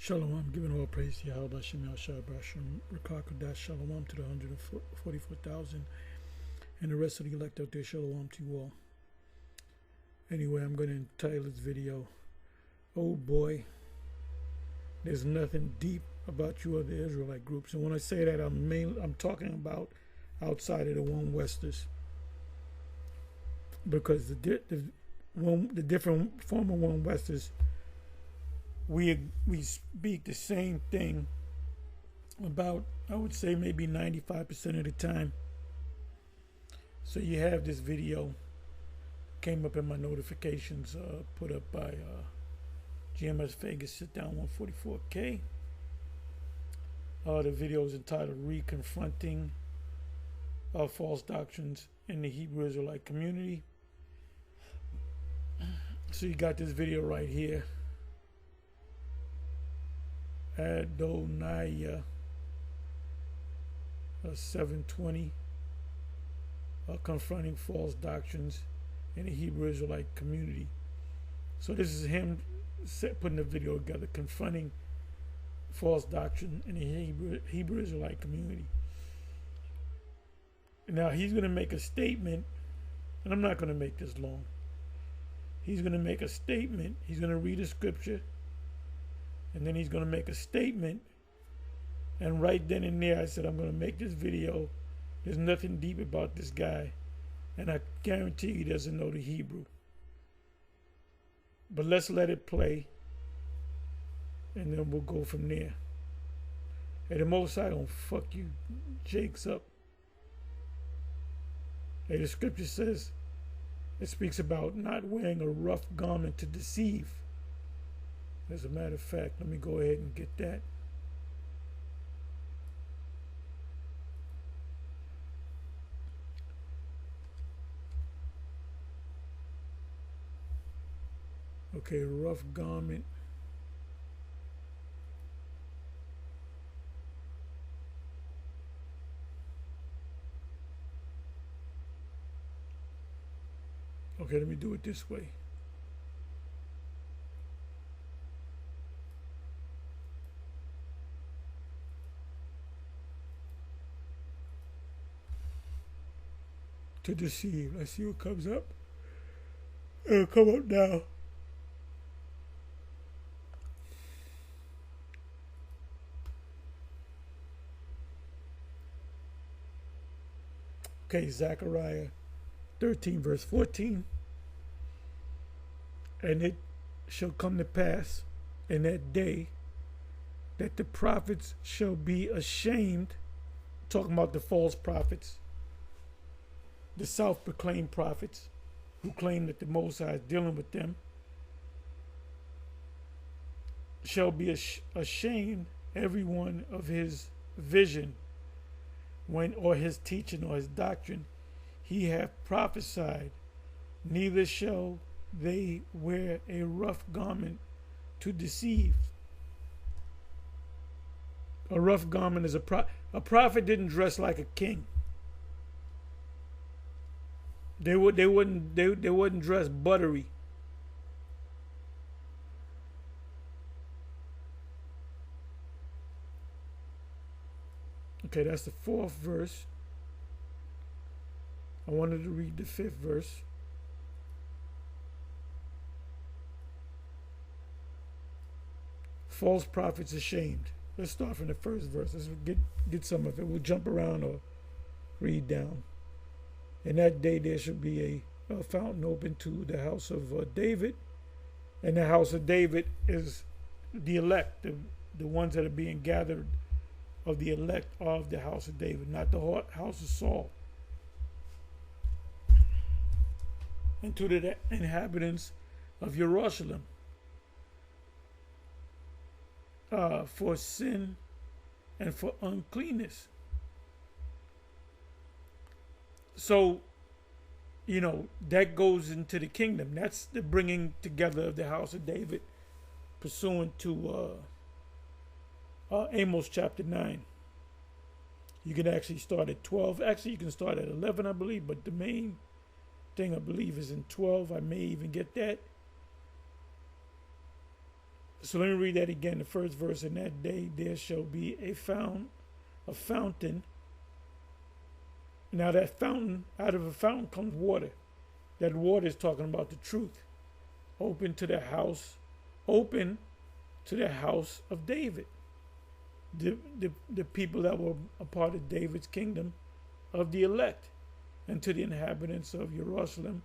Shalom, I'm giving all praise to Yahweh Shem Yahshua Basham Rakakadah Shalom to the 144,000 and the rest of the elect out there. Shalom to you all. Anyway, I'm going to entitle this video, "Oh boy, there's nothing deep about you other Israelite groups." And when I say that, I'm talking about outside of the One Westers, because the different former One Westers, we speak the same thing about, I would say, maybe 95% of the time. So you have this video came up in my notifications, put up by GMS Vegas Sit Down 144K. The video is entitled "Reconfronting False Doctrines in the Hebrew Israelite Community." So you got this video right here. Adonai 720, confronting false doctrines in the Hebrew Israelite community. So this is him putting the video together, confronting false doctrine in the Hebrew Israelite community. Now he's going to make a statement, and I'm not going to make this long. He's going to make a statement. He's going to read a scripture, and then he's going to make a statement. And right then and there, I said, I'm going to make this video. There's nothing deep about this guy, and I guarantee he doesn't know the Hebrew. But let's let it play, and then we'll go from there. Hey, the Most High don't fuck you Jakes up. Hey, the scripture says, it speaks about not wearing a rough garment to deceive. As a matter of fact, let me go ahead and get that. Okay, rough garment. Okay, let me do it this way. To deceive. Let's see what comes up. It'll come up now. Okay, Zechariah 13 verse 14. And it shall come to pass in that day that the prophets shall be ashamed, talking about the false prophets, the self-proclaimed prophets who claim that the Most High is dealing with them, shall be ashamed, everyone, of his vision, when or his teaching or his doctrine he hath prophesied. Neither shall they wear a rough garment to deceive. A rough garment is a prophet didn't dress like a king. They wouldn't dress buttery. Okay, that's the 4th verse. I wanted to read the 5th verse. False prophets ashamed. Let's start from the 1st verse. Let's get some of it. We'll jump around or read down. In that day there shall be a fountain open to the house of David. And the house of David is the elect, the ones that are being gathered of the elect of the house of David, not the house of Saul. And to the inhabitants of Jerusalem, for sin and for uncleanness. So, you know, that goes into the kingdom. That's the bringing together of the house of David, pursuant to Amos chapter 9. You can actually start at 12. Actually, you can start at 11, I believe, but the main thing I believe is in 12. I may even get that. So let me read that again. The first verse: in that day there shall be a fountain. Now that fountain, out of a fountain comes water. That water is talking about the truth. Open to the house of David. The people that were a part of David's kingdom, of the elect, and to the inhabitants of Jerusalem,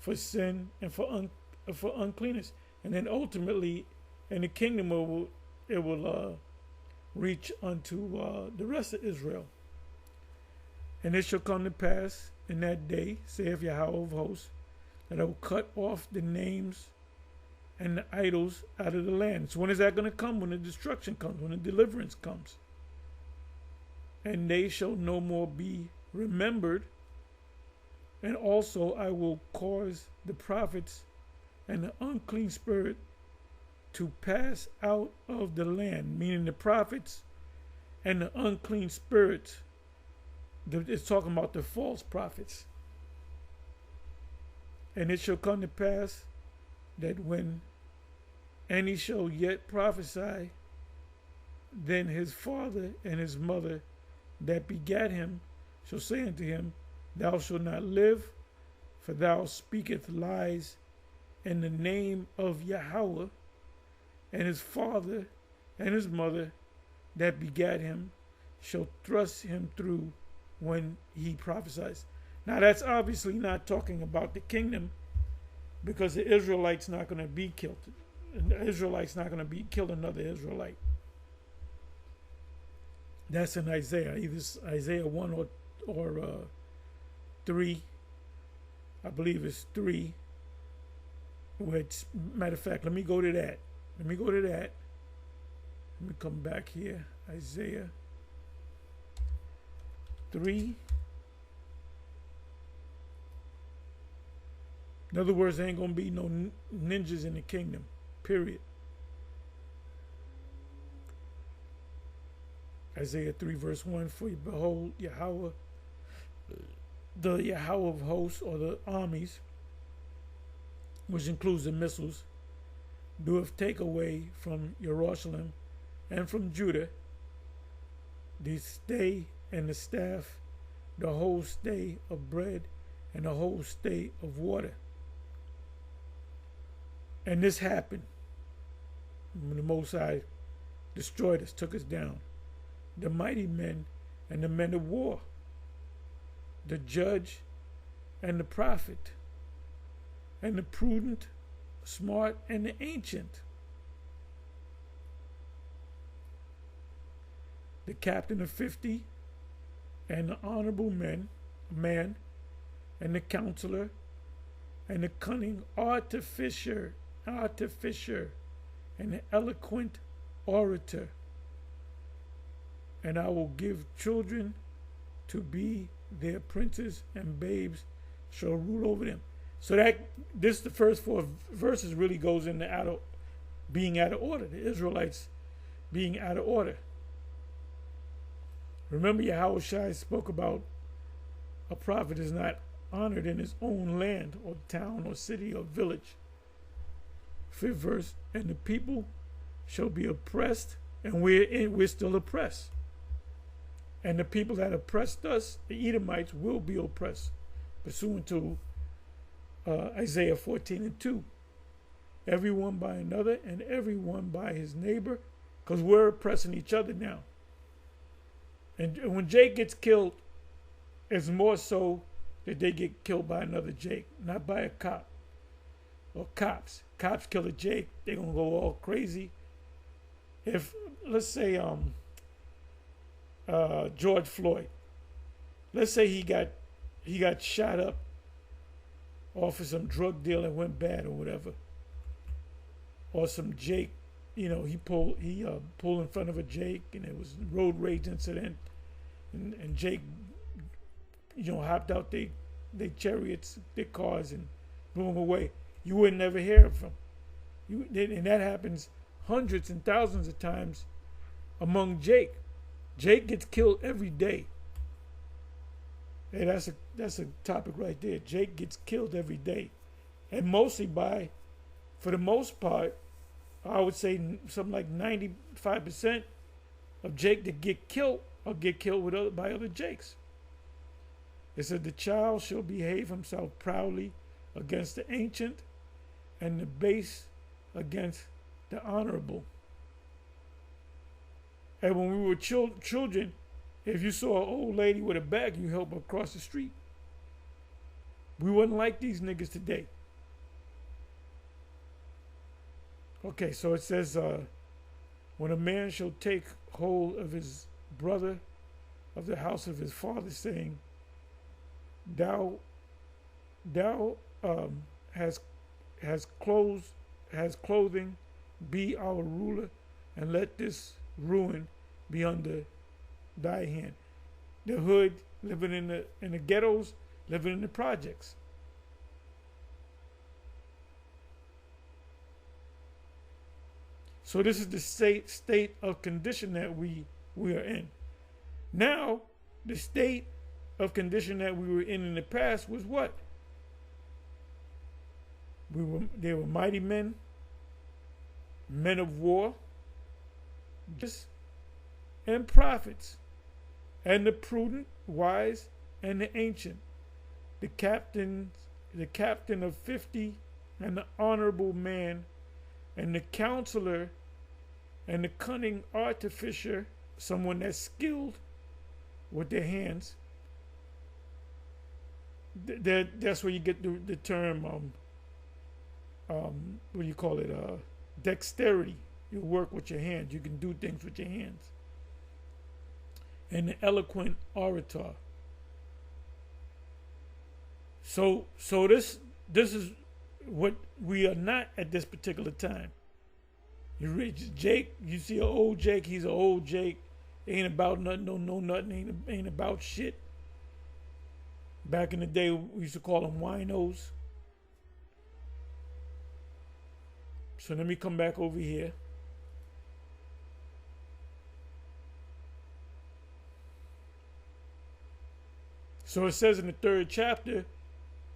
for sin and for uncleanness. And then ultimately in the kingdom it will reach unto the rest of Israel. And it shall come to pass in that day, saith Yahweh of hosts, that I will cut off the names and the idols out of the land. So when is that going to come? When the destruction comes, when the deliverance comes. And they shall no more be remembered. And also I will cause the prophets and the unclean spirit to pass out of the land, meaning the prophets and the unclean spirits. It's talking about the false prophets. And it shall come to pass that when any shall yet prophesy, then his father and his mother that begat him shall say unto him, Thou shalt not live, for thou speakest lies in the name of Yahweh. And his father and his mother that begat him shall thrust him through when he prophesies. Now that's obviously not talking about the kingdom, because the Israelites not going to be killed. And the Israelites not going to kill another Israelite. That's in Isaiah, either Isaiah 1 or 3. I believe it's 3. Which, matter of fact, let me go to that. Let me come back here. Isaiah 3. In other words, there ain't going to be no ninjas in the kingdom. Period. Isaiah 3 verse 1, for behold, Yahweh, the Yahweh of hosts, or the armies, which includes the missiles, doeth take away from Jerusalem and from Judah the stay and the staff, the whole stay of bread and the whole stay of water. And this happened when the Most High destroyed us, took us down. The mighty men and the men of war, the judge and the prophet, and the prudent, smart, and the ancient, the captain of 50, and the honorable man, and the counselor, and the cunning artificer, and the eloquent orator. And I will give children to be their princes, and babes shall rule over them. So the first 4 verses really goes into being out of order. The Israelites being out of order. Remember, Yahweh Shai spoke about a prophet is not honored in his own land or town or city or village. 5th verse, and the people shall be oppressed, and we're still oppressed. And the people that oppressed us, the Edomites, will be oppressed, pursuant to Isaiah 14:2. Everyone by another, and everyone by his neighbor, because we're oppressing each other now. And when Jake gets killed, it's more so that they get killed by another Jake, not by a cop or cops. Cops kill a Jake, they're gonna go all crazy. If, let's say, George Floyd, let's say he got shot up off of some drug deal and went bad or whatever, or some Jake, he pulled in front of a Jake and it was a road rage incident, and Jake hopped out they chariots, their cars, and blew him away. You would never hear from him. And that happens hundreds and thousands of times among Jake. Jake gets killed every day. Hey, that's a topic right there. Jake gets killed every day. And mostly for the most part, I would say something like 95% of Jake that get killed or get killed by other Jakes. It said the child shall behave himself proudly against the ancient and the base against the honorable. And when we were children, if you saw an old lady with a bag, you help her across the street. We wouldn't like these niggas today. Okay, so it says, when a man shall take hold of his brother of the house of his father, saying, Thou has clothing, be our ruler, and let this ruin be under thy hand. The hood, living in the ghettos, living in the projects. So this is the state of condition that we are in. Now, the state of condition that we were in the past was what? They were mighty men, men of war, and prophets, and the prudent, wise, and the ancient, the captain of 50, and the honorable man, and the counselor, and the cunning artificer, someone that's skilled with their hands. That's where you get the term, what do you call it? Dexterity. You work with your hands. You can do things with your hands. And the eloquent orator. So this is what we are not at this particular time. You read Jake, you see an old Jake, he's an old Jake. Ain't about nothing, don't know nothing, ain't about shit. Back in the day, we used to call them winos. So let me come back over here. So it says in the 3rd chapter,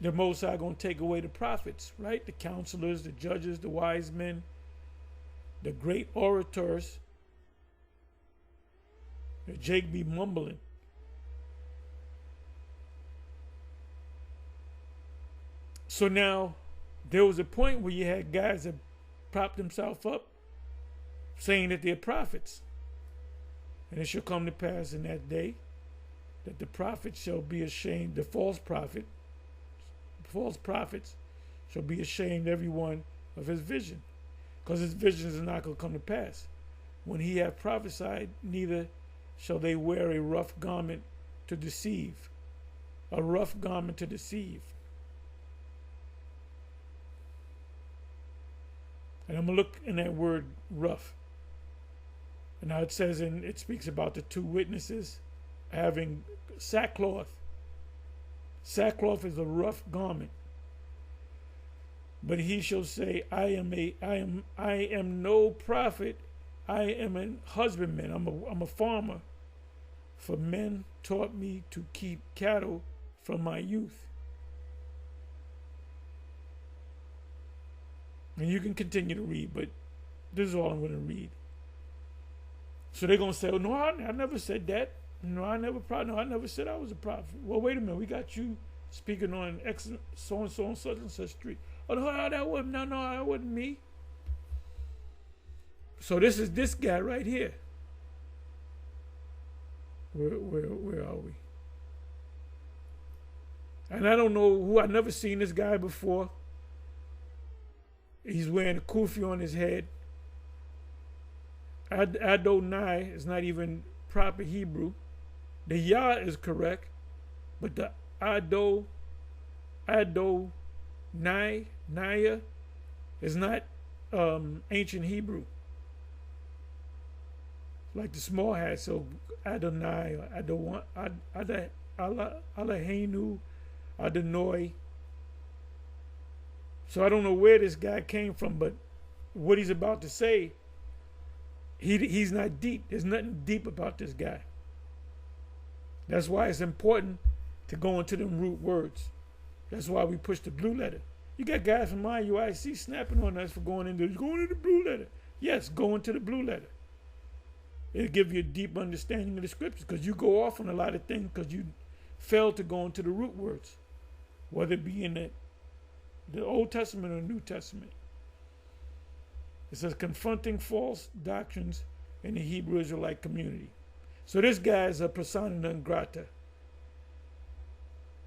the Most High going to take away the prophets, right? The counselors, the judges, the wise men, the great orators. Jake be mumbling. So now, there was a point where you had guys that propped themselves up, saying that they're prophets. And it shall come to pass in that day that the prophet shall be ashamed, the false prophets shall be ashamed, every one of his vision. Because his visions is not going to come to pass. When he hath prophesied, neither shall they wear a rough garment to deceive. A rough garment to deceive. And I'm going to look in that word rough. And now it says, it speaks about the 2 witnesses having sackcloth. Sackcloth is a rough garment. But he shall say, I am no prophet. I am a husbandman. I'm a farmer. For men taught me to keep cattle from my youth. And you can continue to read, but this is all I'm going to read. So they're going to say, oh, no, I never said that. No, I never said I was a prophet. Well, wait a minute. We got you speaking on so-and-so on such and such street. Oh, no, that wasn't me. So this is this guy right here. Where are we? And I don't know who. I've never seen this guy before. He's wearing a kufi on his head. Adonai is not even proper Hebrew. The Yah is correct, but the Naya is not ancient Hebrew. Like the small hat, so Adonai, or Eloheinu, Adonai. So I don't know where this guy came from, but what he's about to say, he's not deep. There's nothing deep about this guy. That's why it's important to go into them root words. That's why we push the blue letter. You got guys from IUIC snapping on us for going into the blue letter. Yes, go into the blue letter. It'll give you a deep understanding of the scriptures, because you go off on a lot of things because you fail to go into the root words, whether it be in the Old Testament or New Testament. It says confronting false doctrines in the Hebrew Israelite community. So this guy is a persona non grata.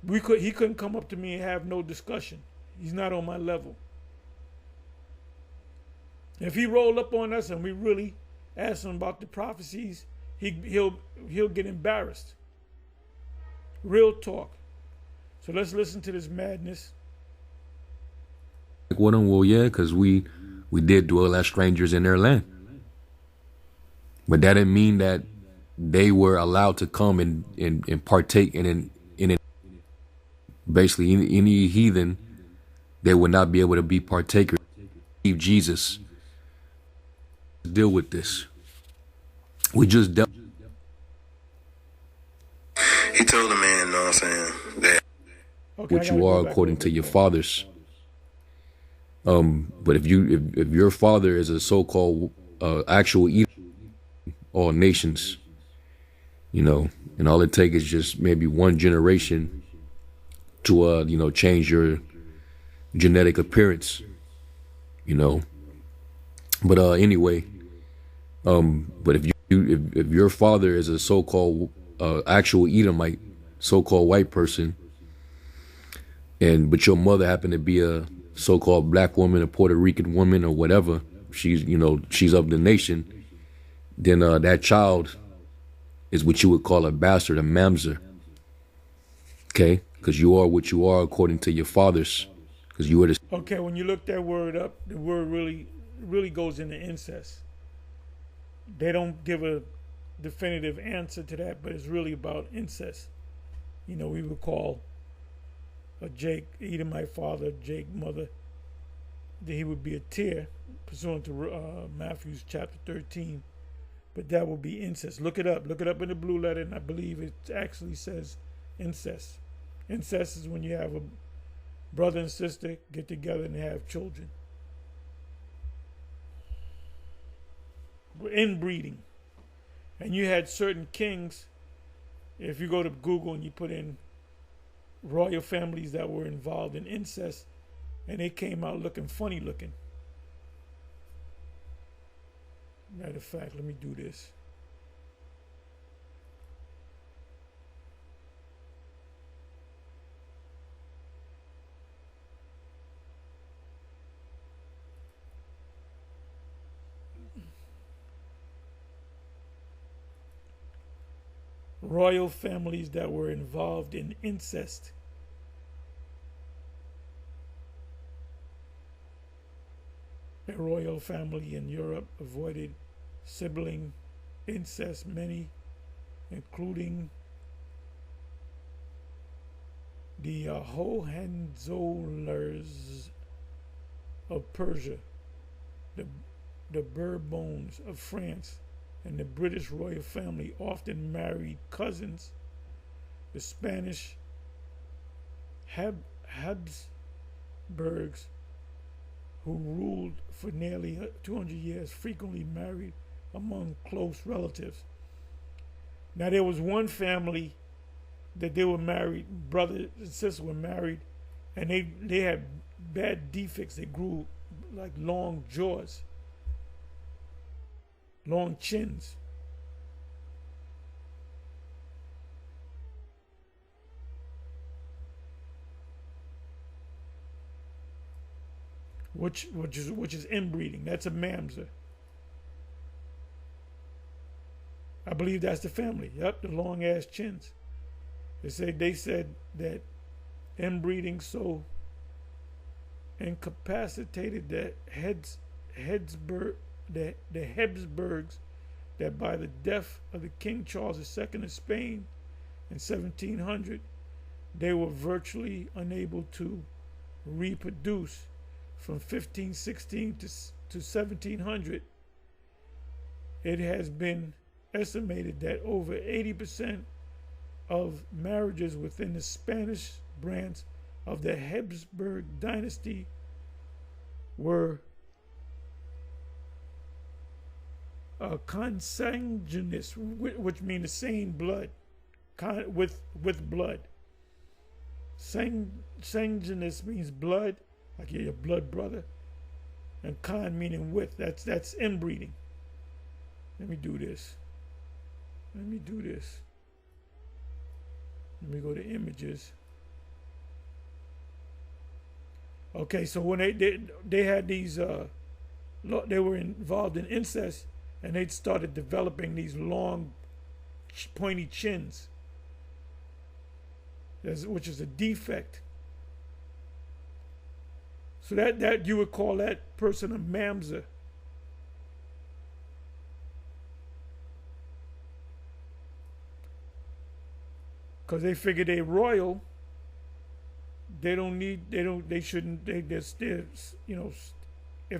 He couldn't come up to me and have no discussion. He's not on my level. If he rolled up on us and we really asked him about the prophecies, he'll get embarrassed. Real talk. So let's listen to this madness. With them, well, yeah, because we did dwell as strangers in their land, but that didn't mean that they were allowed to come and partake in basically any heathen. They would not be able to be partakers. Jesus deal with this. We just dealt. He told the man, you know what I'm saying, that What you are according to your fathers. But if your father is a so-called actual eater, all nations, you know, and all it takes is just maybe one generation to change your genetic appearance, you know. But anyway, but if your father is a so-called actual Edomite, so-called white person, but your mother happened to be a so-called black woman, a Puerto Rican woman, or whatever, she's of the nation, then that child is what you would call a bastard, a mamzer. Okay, because you are what you are according to your fathers, because you are the. Okay, when you look that word up, the word really goes into incest. They don't give a definitive answer to that, but it's really about incest. You know, we would call a Jake, Edomite father, Jake mother, that he would be a tear, pursuant to Matthew chapter 13. But that would be incest. Look it up in the blue letter, and I believe it actually says incest. Incest is when you have a brother and sister get together and have children. Inbreeding. And you had certain kings, if you go to Google and you put in royal families that were involved in incest, and they came out looking funny looking. Matter of fact, let me do this. Royal families that were involved in incest. A royal family in Europe avoided sibling incest, many, including the Hohenzollerns of Persia, the Bourbons of France, and the British royal family often married cousins. The Spanish Habsburgs, who ruled for nearly 200 years, frequently married among close relatives. Now, there was one family that they were married, brother and sister were married, and they had bad defects. They grew like long jaws, long chins. Which is inbreeding. That's a mamzer. I believe that's the family. Yep, the long ass chins. They said that inbreeding so incapacitated that the Habsburgs, that by the death of the King Charles II of Spain in 1700, they were virtually unable to reproduce. From 1516 to 1700, it has been estimated that over 80% of marriages within the Spanish branch of the Habsburg dynasty were consanguineous, which means the same blood, with blood. Sanguineous means blood, like you're your blood brother, and con meaning with. That's inbreeding. Let me do this. Let me go to images. Okay, so when they had these, they were involved in incest, and they started developing these long, pointy chins, which is a defect. So that you would call that person a mamzer. Because they figure they royal. They shouldn't, if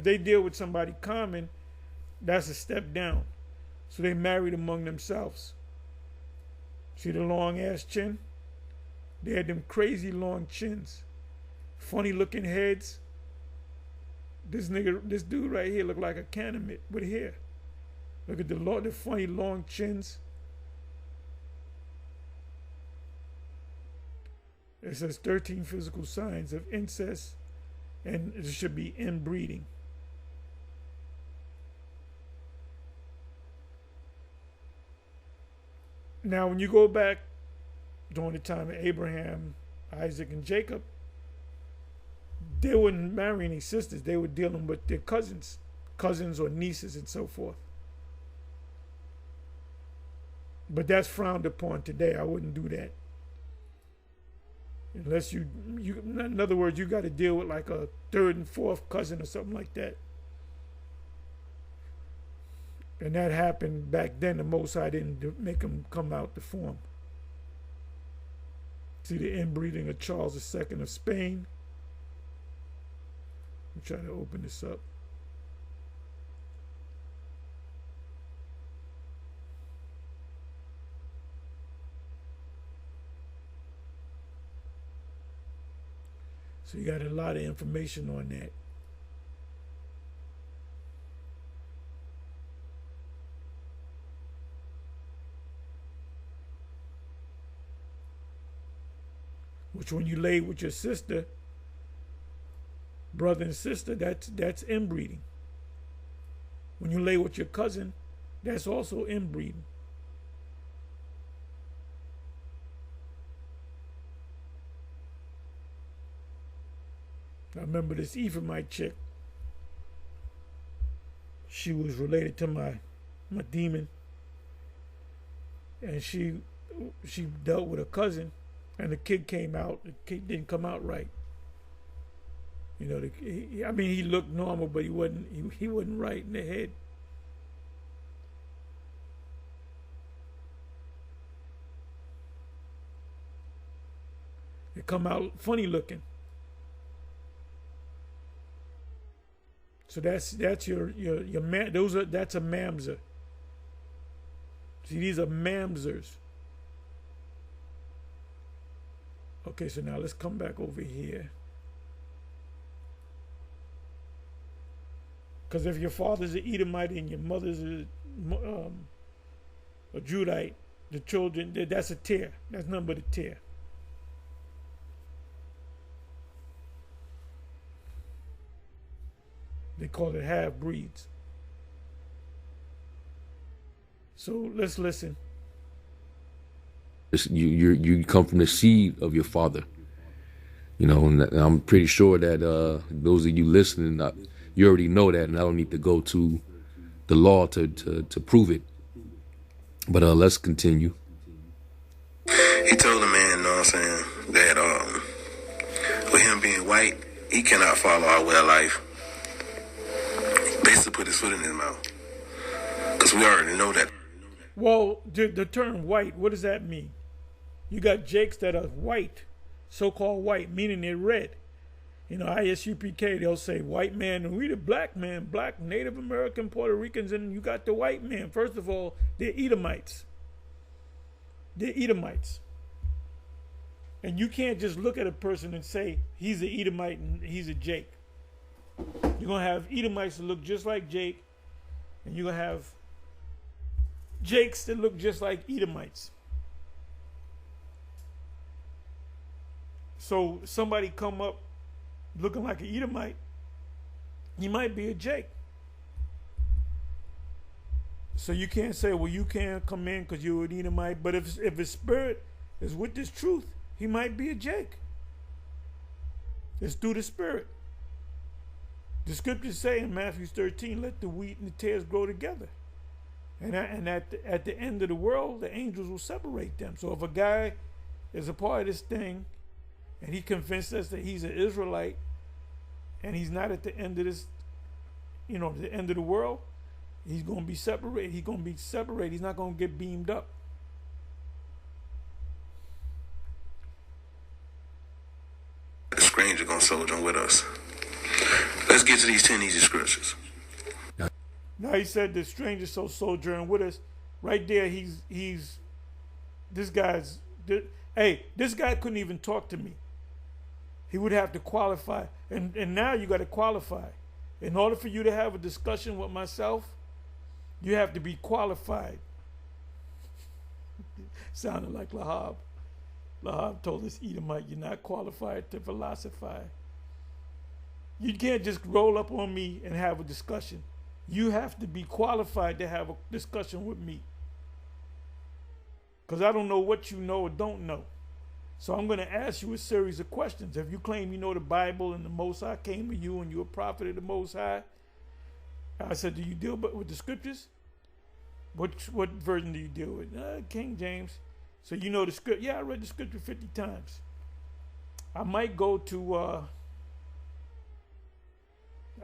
they deal with somebody common, that's a step down. So they married among themselves. See the long ass chin? They had them crazy long chins. Funny looking heads. This dude right here looked like a Canaanite with hair. Look at the funny long chins. It says 13 physical signs of incest, and it should be inbreeding. Now, when you go back during the time of Abraham, Isaac, and Jacob, they wouldn't marry any sisters. They were dealing with their cousins or nieces and so forth. But that's frowned upon today. I wouldn't do that. Unless you in other words, you got to deal with like a third and fourth cousin or something like that. And that happened back then. The Most High didn't make them come out the form. See the inbreeding of Charles II of Spain. I'm trying to open this up. So you got a lot of information on that. Which when you lay with your sister, brother and sister, that's inbreeding. When you lay with your cousin, that's also inbreeding. I remember this Ephraimite chick. She was related to my demon, and she dealt with a cousin, and the kid came out. The kid didn't come out right. You know, he looked normal, but he wasn't right in the head. It come out funny looking. So that's your man. That's a mamzer. See, these are mamzers. Okay, so now let's come back over here. Because if your father's an Edomite and your mother's a Judite, the children, that's a tear. That's nothing but a tear. They call it half-breeds. So let's listen. You come from the seed of your father. You know, and I'm pretty sure that those of you listening, you already know that, and I don't need to go to the law to prove it. But let's continue. He told the man, you know what I'm saying, that with him being white, he cannot follow our way of life. Basically put his foot in his mouth. Because we already know that. Well, the term white, what does that mean? You got Jakes that are white, so-called white, meaning they're red. You know, ISUPK, they'll say white man, and we the black man, black Native American, Puerto Ricans, and you got the white man. First of all, they're Edomites. They're Edomites. And you can't just look at a person and say, he's an Edomite and he's a Jake. You're going to have Edomites that look just like Jake, and you're going to have jakes that look just like Edomites. So somebody come up looking like an Edomite, he might be a Jake. So you can't say, well, you can't come in because you're an Edomite. But if his spirit is with this truth, he might be a Jake. It's through the spirit. The scriptures say in Matthew 13, let the wheat and the tares grow together. And at the end of the world, the angels will separate them. So if a guy is a part of this thing, and he convinced us that he's an Israelite, and he's not at the end of this, the end of the world, he's going to be separated. He's going to be separated. He's not going to get beamed up. The stranger going to sojourn with us. Let's get to these 10 easy scriptures. Now he said the stranger so sojourn with us. Right there, this guy couldn't even talk to me. He would have to qualify. And now you got to qualify. In order for you to have a discussion with myself, you have to be qualified. Sounded like Lahab. Lahab told this Edomite, you're not qualified to philosophize. You can't just roll up on me and have a discussion. You have to be qualified to have a discussion with me. Because I don't know what you know or don't know. So I'm going to ask you a series of questions. If you claim you know the Bible and the Most High came to you and you're a prophet of the Most High, I said, do you deal with the scriptures? What version do you deal with? King James. So you know the script. Yeah, I read the scripture 50 times. I might go to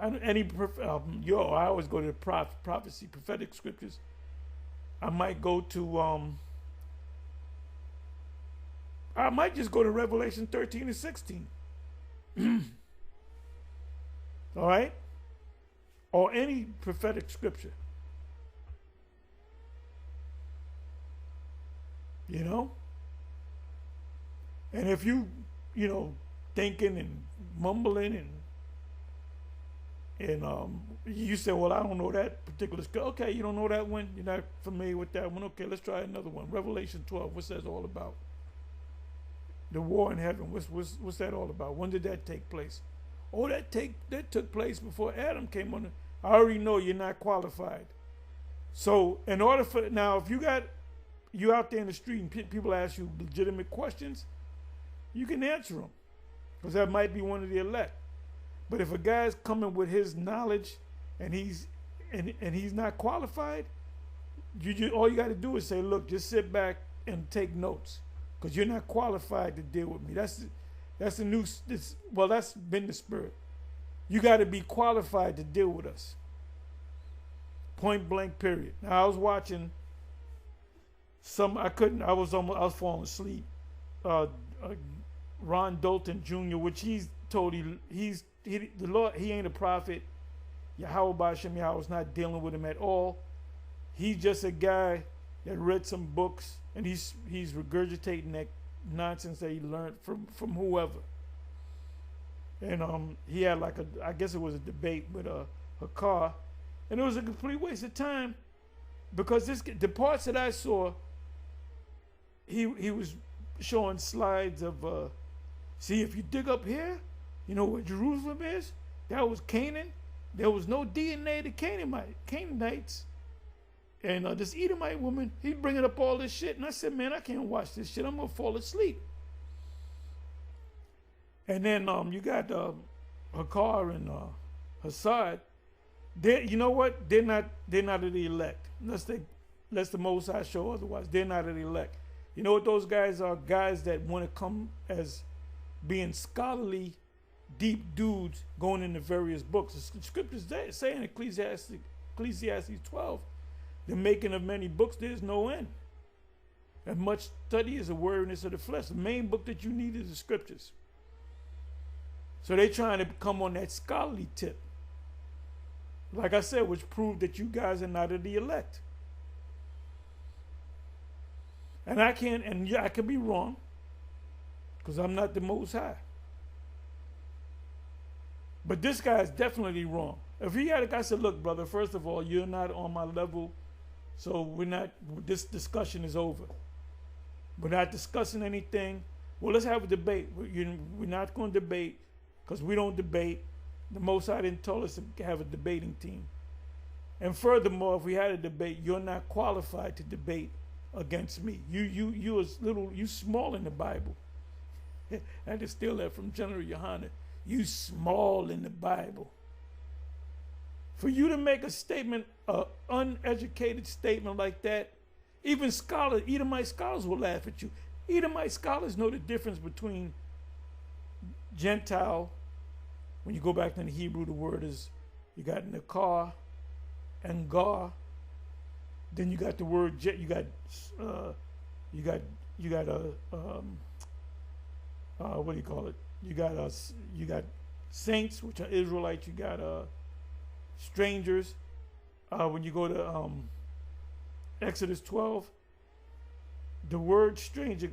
I always go to the prophecy, prophetic scriptures. I might go to I might just go to Revelation 13 and 16. All right? Or any prophetic scripture. And if you, thinking and mumbling and you say, well, I don't know that particular scripture. Okay, you don't know that one? You're not familiar with that one? Okay, let's try another one. Revelation 12, what's that all about? The war in heaven, what's that all about? When did that take place? Oh, that took place before Adam came on. I already know you're not qualified. So in order for, now if you out there in the street and people ask you legitimate questions, you can answer them. Because that might be one of the elect. But if a guy's coming with his knowledge and he's not qualified, all you got to do is say, look, just sit back and take notes. Because you're not qualified to deal with me. That's been the spirit. You got to be qualified to deal with us. Point blank, period. Now I was watching I was falling asleep. Ron Dalton Jr., which he's told the Lord, he ain't a prophet. Yahweh Ba'ashem Yahweh is not dealing with him at all. He's just a guy that read some books and he's regurgitating that nonsense that he learned from whoever. And he had I guess it was a debate with a car, and it was a complete waste of time because the parts that I saw, he was showing slides of see, if you dig up here, you know where Jerusalem is? That was Canaan. There was no DNA to Canaanites. And this Edomite woman, he's bringing up all this shit. And I said, man, I can't watch this shit. I'm going to fall asleep. And then you got Hakar and Hassad. You know what? They're not of the elect. Unless the Most High show otherwise. They're not of the elect. You know what those guys are? Guys that want to come as being scholarly, deep dudes going into various books. The scriptures say in Ecclesiastes 12, the making of many books, there's no end. And much study is a weariness of the flesh. The main book that you need is the scriptures. So they're trying to come on that scholarly tip. Like I said, which proved that you guys are not of the elect. And I could be wrong, because I'm not the Most High. But this guy is definitely wrong. If he had, I said, look, brother, first of all, you're not on my level So we're not. This discussion is over. We're not discussing anything. Well, let's have a debate. We're not going to debate because we don't debate. The Most High didn't tell us to have a debating team. And furthermore, if we had a debate, you're not qualified to debate against me. You small in the Bible. I had to steal that from General Yohana. You small in the Bible. For you to make a statement, an uneducated statement like that, even scholars, Edomite scholars will laugh at you. Edomite scholars know the difference between Gentile. When you go back to the Hebrew, the word is, you got Nakar and Gar. Then you got the word, you got what do you call it? You got saints, which are Israelites. You got strangers. When you go to Exodus 12, the word stranger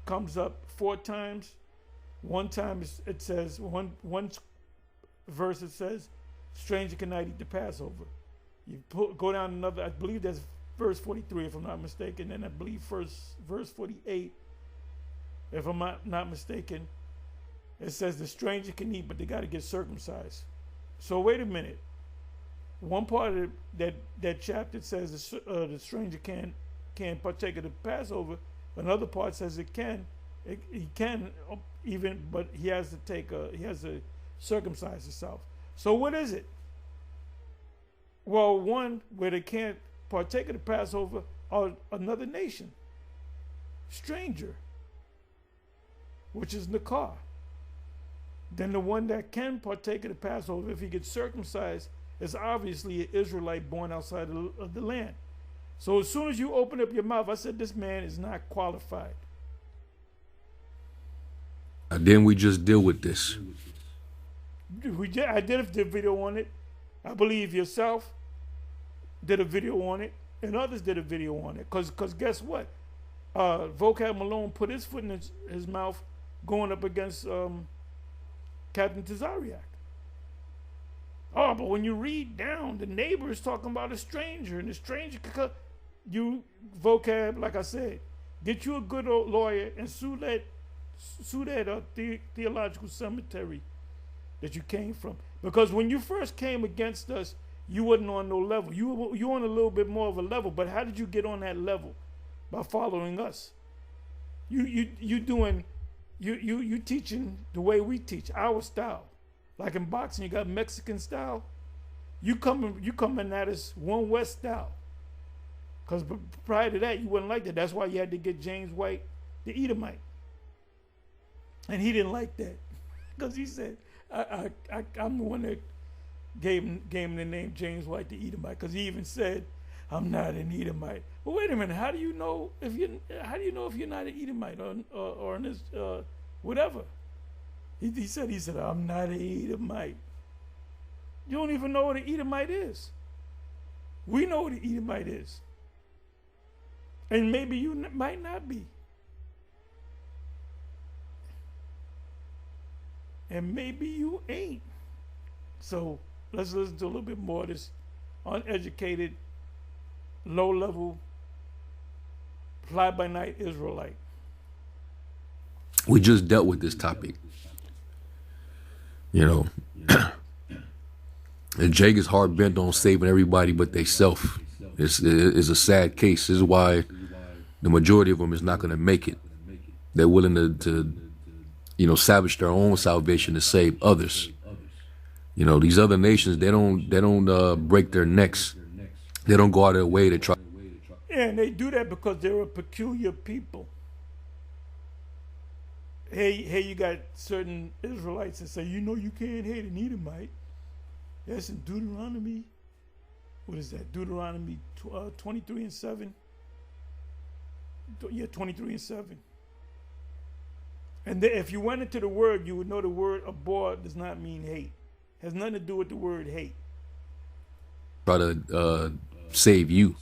comes up 4 times. One time it says, one verse it says, stranger cannot eat the Passover. You go down another, I believe that's verse 43 if I'm not mistaken, and I believe verse 48 if I'm not mistaken, it says the stranger can eat, but they got to get circumcised. So wait a minute. One part of that chapter says the stranger can partake of the Passover. Another part says he can even, but he has to circumcise himself. So what is it? Well, one where they can't partake of the Passover are another nation, stranger, which is Nakar. Then the one that can partake of the Passover, if he gets circumcised, is obviously an Israelite born outside of the land. So as soon as you open up your mouth, I said, this man is not qualified. And then we just deal with this. I did a video on it. I believe yourself did a video on it, and others did a video on it. Because guess what? Vocab Malone put his foot in his mouth going up against Captain Tazariak. Oh, but when you read down, the neighbor is talking about a stranger, and the stranger, you, Vocab, like I said, get you a good old lawyer and sue that theological cemetery that you came from. Because when you first came against us, you wasn't on no level. You were on a little bit more of a level, but how did you get on that level? By following us. You teaching the way we teach, our style. Like in boxing, you got Mexican style. You coming at us One West style. Because prior to that, you wasn't like that. That's why you had to get James White, the Edomite. And he didn't like that. Because he said, I'm the one that gave him the name James White, the Edomite. Because he even said, I'm not an Edomite. But wait a minute, how do you know if you're not an Edomite or in this whatever? He said, I'm not an Edomite. You don't even know what an Edomite is. We know what an Edomite is. And maybe you might not be. And maybe you ain't. So let's listen to a little bit more of this uneducated, low-level, fly-by-night Israelite. We just dealt with this topic. You know, and Jake is hard bent on saving everybody but they self. It's a sad case. This is why the majority of them is not going to make it. They're willing to salvage their own salvation to save others. You know, these other nations, they don't break their necks. They don't go out of their way to try. Yeah, and they do that because they're a peculiar people. Hey, you got certain Israelites that say, you can't hate an Edomite. That's in Deuteronomy. What is that? Deuteronomy 23 and 7. Yeah, 23 and 7. And if you went into the word, you would know the word abhor does not mean hate. It has nothing to do with the word hate. Try to save you.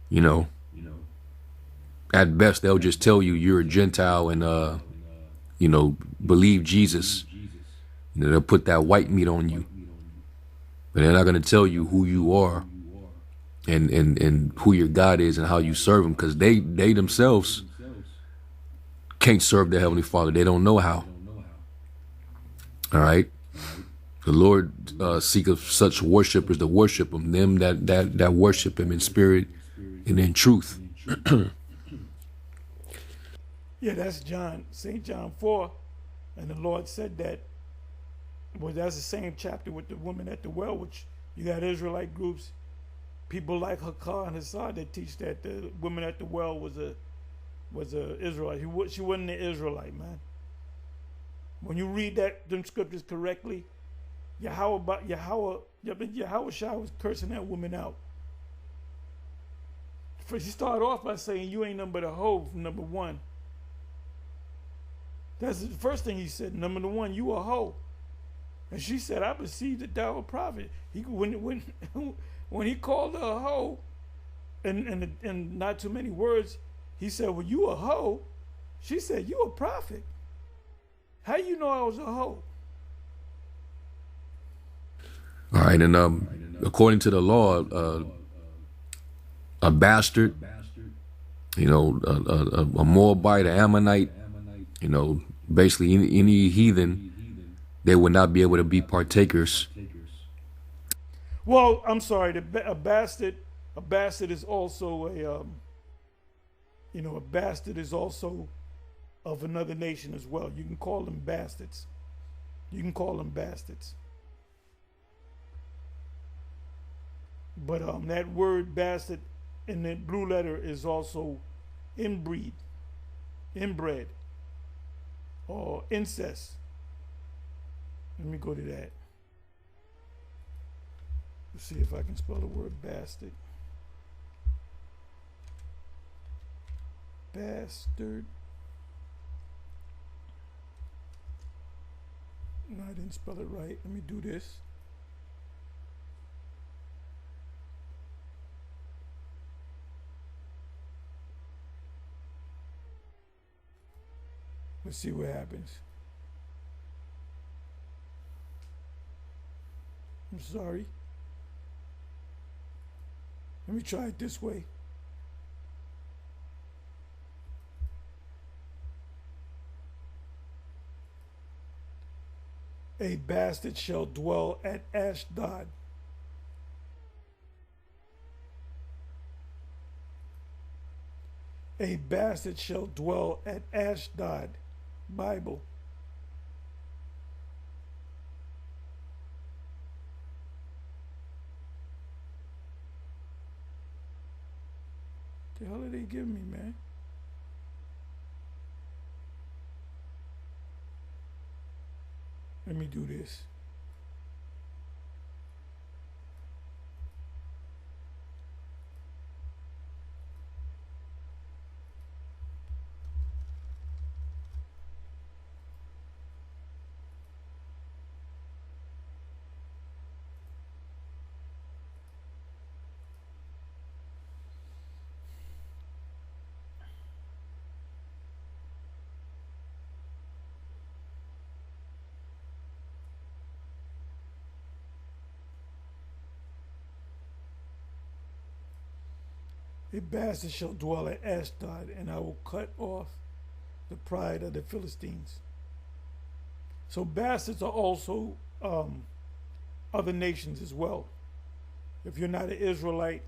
You know. At best, they'll just tell you you're a Gentile and believe Jesus. They'll put that white meat on you. But they're not going to tell you who you are and who your God is and how you serve him, because they themselves can't serve the Heavenly Father. They don't know how. All right. The Lord seeketh such worshipers to worship him, them that worship him in spirit and in truth. Yeah, that's St. John 4. And the Lord said that, well, that's the same chapter with the woman at the well, which you got Israelite groups, people like Hakar and Hassad that teach that the woman at the well was a Israelite. She wasn't an Israelite, man. When you read them scriptures correctly, Yahweh Shah was cursing that woman out. She started off by saying, "You ain't nothing but a hoe," number one. That's the first thing he said. Number one, you a hoe. And she said, "I perceive that thou a prophet." When he called her a hoe, and not too many words, he said, "Well, you a hoe." She said, "You a prophet. How you know I was a hoe?" All right, and according to the law, a bastard, a Moabite, an Ammonite, basically any heathen, they would not be able to be partakers. Well, I'm sorry. A bastard is also a bastard is also of another nation as well. You can call them bastards. But that word bastard in the blue letter is also inbred, or incest. Let me go to that. Let's see if I can spell the word bastard. Bastard. No, I didn't spell it right. Let me do this. Let's see what happens. I'm sorry. Let me try it this way. A bastard shall dwell at Ashdod. A bastard shall dwell at Ashdod. Bible. The hell are they giving me, man? Let me do this. A bastard shall dwell at Ashdod, and I will cut off the pride of the Philistines. So bastards are also other nations as well. If you're not an Israelite,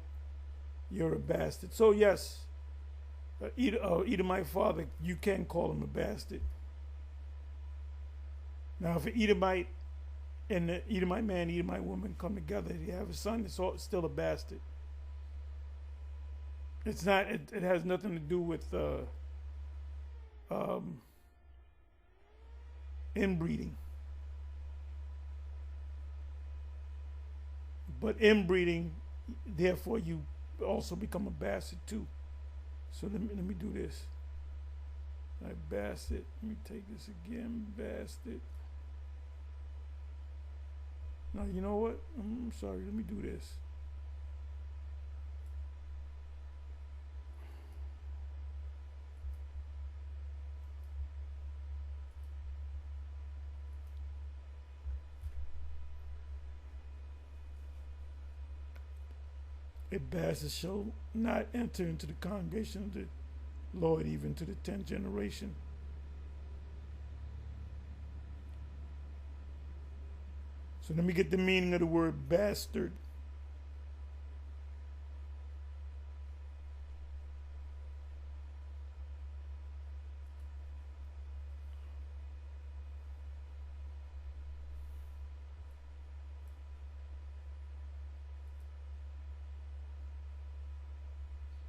you're a bastard. So yes, Edomite father, you can call him a bastard. Now, if an Edomite and the Edomite man, Edomite woman come together, they have a son, it's still a bastard. It's not. It has nothing to do with inbreeding. But inbreeding, therefore, you also become a bastard too. So let me do this. All right, bastard. Let me take this again. Bastard. No, you know what? I'm sorry. Let me do this. A bastard shall not enter into the congregation of the Lord even to the 10th generation. So let me get the meaning of the word bastard.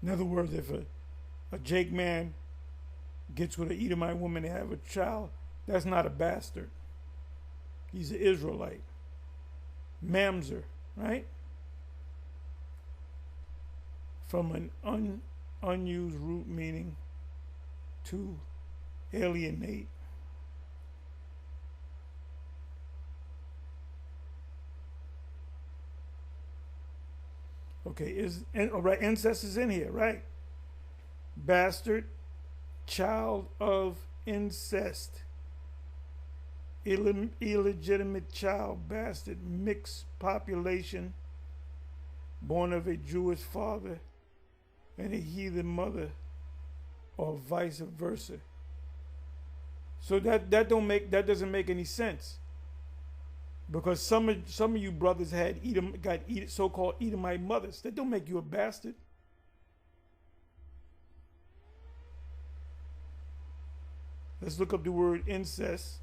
In other words, if a Jake man gets with an Edomite woman and have a child, that's not a bastard. He's an Israelite. Mamzer, right? From an unused root meaning to alienate. Okay, all right, incest is in here, right? Bastard, child of incest. Illegitimate child, bastard, mixed population, born of a Jewish father and a heathen mother, or vice versa. So that doesn't make any sense, because some of you brothers got so-called Edomite mothers. That don't make you a bastard. Let's look up the word incest.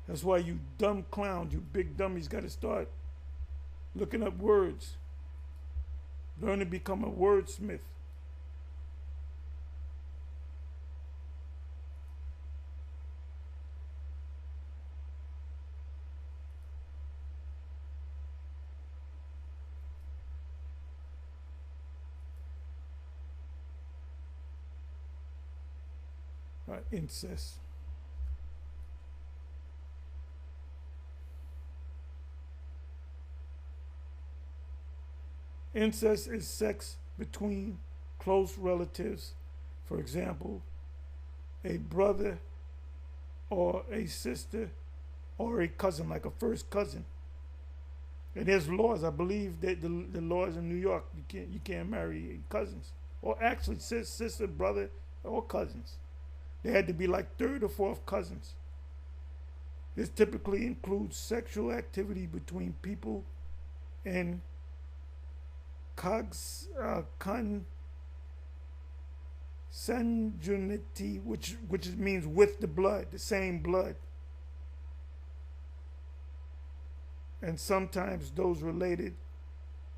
That's why you dumb clowns, you big dummies, got to start looking up words. Learn to become a wordsmith. Incest. Incest is sex between close relatives. For example, a brother or a sister or a cousin, like a first cousin. And there's laws. I believe that the laws in New York, you can't marry cousins, or actually sister, brother, or cousins. They had to be like third or fourth cousins. This typically includes sexual activity between people in consanguinity, which means with the blood, the same blood, and sometimes those related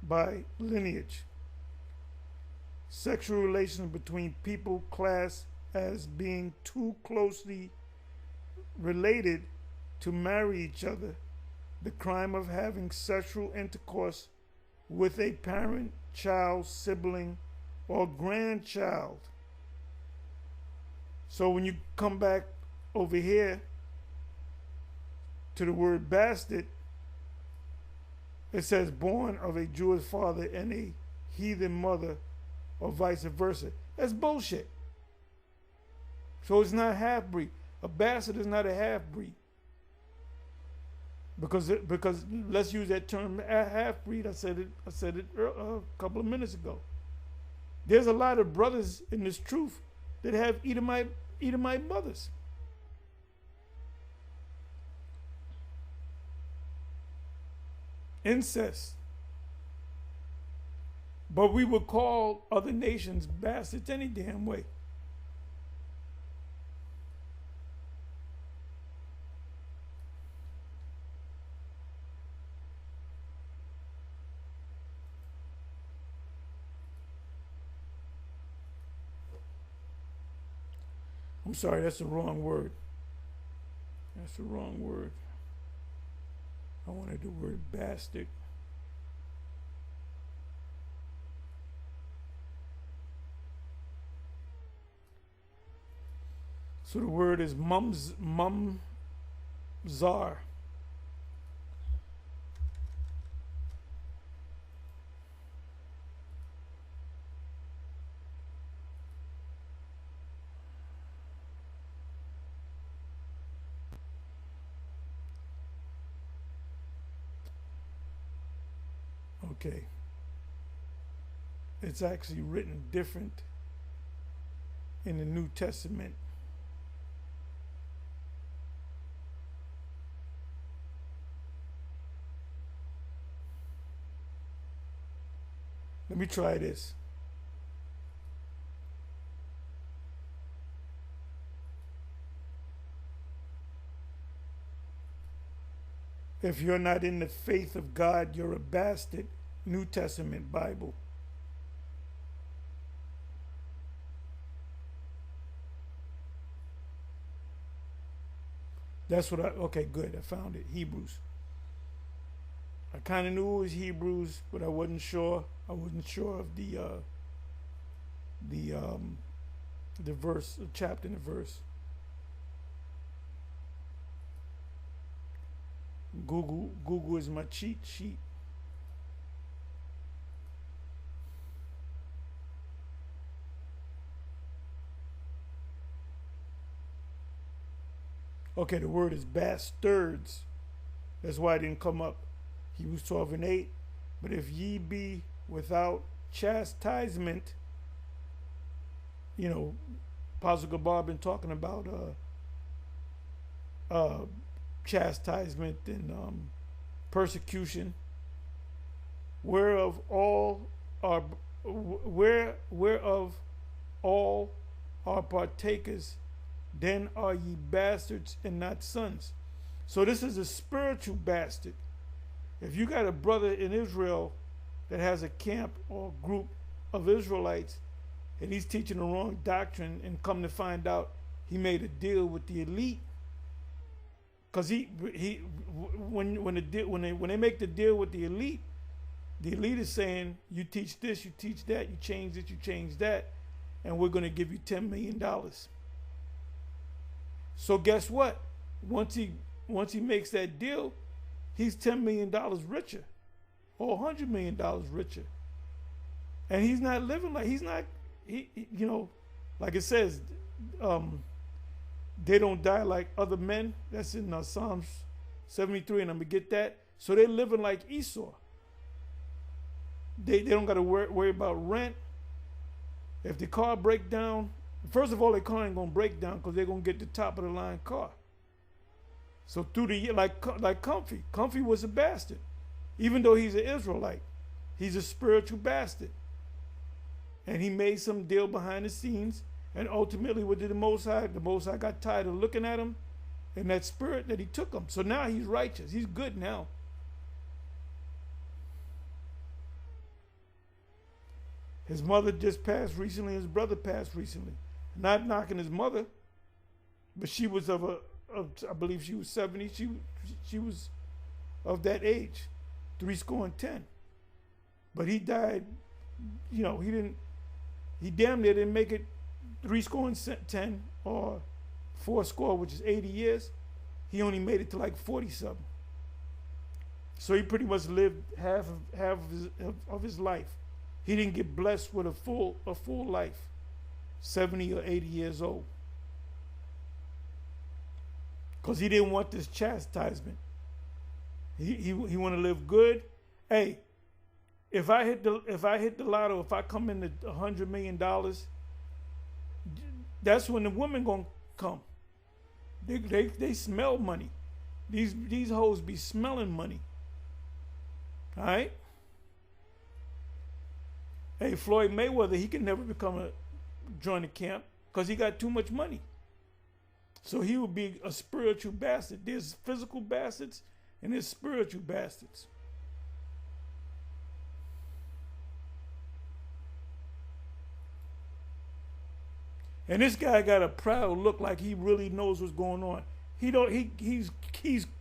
by lineage. Sexual relations between people classed as being too closely related to marry each other. The crime of having sexual intercourse with a parent, child, sibling, or grandchild. So when you come back over here to the word bastard, it says born of a Jewish father and a heathen mother, or vice versa. That's bullshit. So it's not half-breed. A bastard is not a half-breed. Because let's use that term, half-breed. I said it a couple of minutes ago. There's a lot of brothers in this truth that have Edomite mothers. Incest. But we would call other nations bastards any damn way. I'm sorry, that's the wrong word. That's the wrong word. I wanted the word bastard. So the word is mumzar. Okay. It's actually written different in the New Testament. Let me try this. If you're not in the faith of God, you're a bastard. New Testament Bible. That's what okay, good. I found it. Hebrews. I kind of knew it was Hebrews, but I wasn't sure. I wasn't sure of the verse, the chapter and the verse. Google is my cheat sheet. Okay, the word is bastards. That's why it didn't come up. Hebrews 12:8. But if ye be without chastisement, Apostle Gabar been talking about chastisement and persecution, whereof all are partakers, then are ye bastards and not sons. So this is a spiritual bastard. If you got a brother in Israel that has a camp or group of Israelites and he's teaching the wrong doctrine, and come to find out he made a deal with the elite, because when they make the deal with the elite is saying, you teach this, you teach that, you change this, you change that, and we're going to give you $10 million. So guess what? Once he makes that deal, he's $10 million richer, or $100 million richer, and he's not living like like it says, they don't die like other men. That's in Psalms 73, and I'm gonna get that. So they're living like Esau. They don't got to worry about rent. If the car break down, first of all, the car ain't gonna break down because they're gonna get the top of the line car. So through the year, like Comfy was a bastard, even though he's an Israelite, he's a spiritual bastard, and he made some deal behind the scenes. And ultimately, what did the Most High? The Most High got tired of looking at him and that spirit that he took him. So now he's righteous. He's good now. His mother just passed recently. His brother passed recently. Not knocking his mother, but she was I believe she was 70. She was of that age, 70. But he died. He damn near didn't make it 70 or 80, which is 80 years. He only made it to like 40-something. So he pretty much lived half of his life. He didn't get blessed with a full life, 70 or 80 years old, because he didn't want this chastisement. He want to live good. Hey, if I hit the lotto, if I come into $100 million, that's when the women gonna come. They smell money. These hoes be smelling money. All right. Hey, Floyd Mayweather, he can never join the camp because he got too much money. So he would be a spiritual bastard. There's physical bastards and there's spiritual bastards. And this guy got a proud look, like he really knows what's going on. He's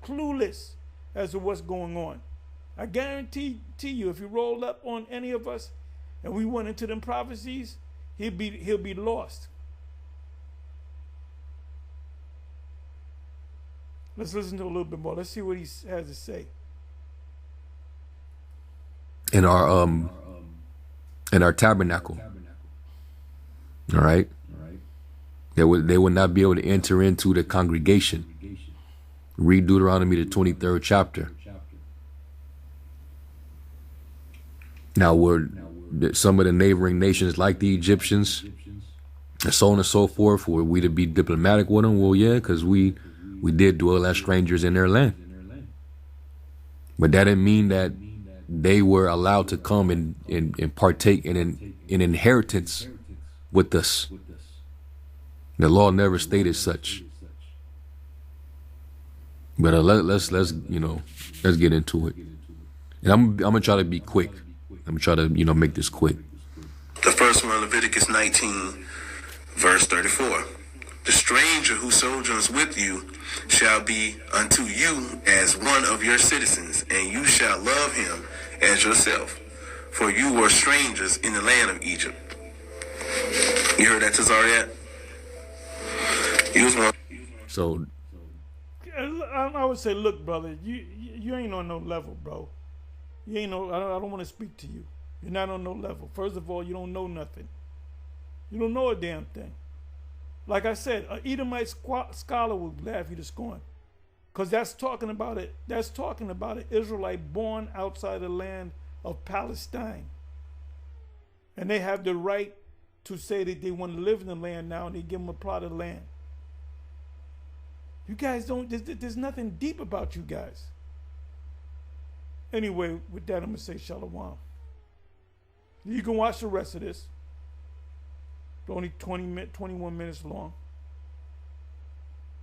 clueless as to what's going on. I guarantee you, if you rolled up on any of us and we went into them prophecies, he'll be lost. Let's listen to a little bit more. Let's see what he has to say. In our tabernacle. All right. They would not be able to enter into the congregation. Read Deuteronomy, the 23rd chapter. Now, were some of the neighboring nations like the Egyptians, and so on and so forth, were we to be diplomatic with them? Well, yeah, because we did dwell as strangers in their land. But that didn't mean that they were allowed to come and partake in an inheritance with us. The law never stated such. But let's get into it. And I'm gonna try to be quick. I'm gonna try to make this quick. The first one, Leviticus 19, verse 34. The stranger who sojourns with you shall be unto you as one of your citizens, and you shall love him as yourself, for you were strangers in the land of Egypt. You heard that, Tazariat? He was one. So I would say, look, brother, you ain't on no level, bro. You ain't no. I don't want to speak to you. You're not on no level. First of all, you don't know nothing. You don't know a damn thing. Like I said, an Edomite scholar would laugh you to scorn, because that's talking about it. That's talking about an Israelite born outside the land of Palestine, and they have the right to say that they want to live in the land now, and they give them a plot of land. You guys don't. There's nothing deep about you guys. Anyway, with that, I'm gonna say shalom. You can watch the rest of this. It's only 21 minutes long.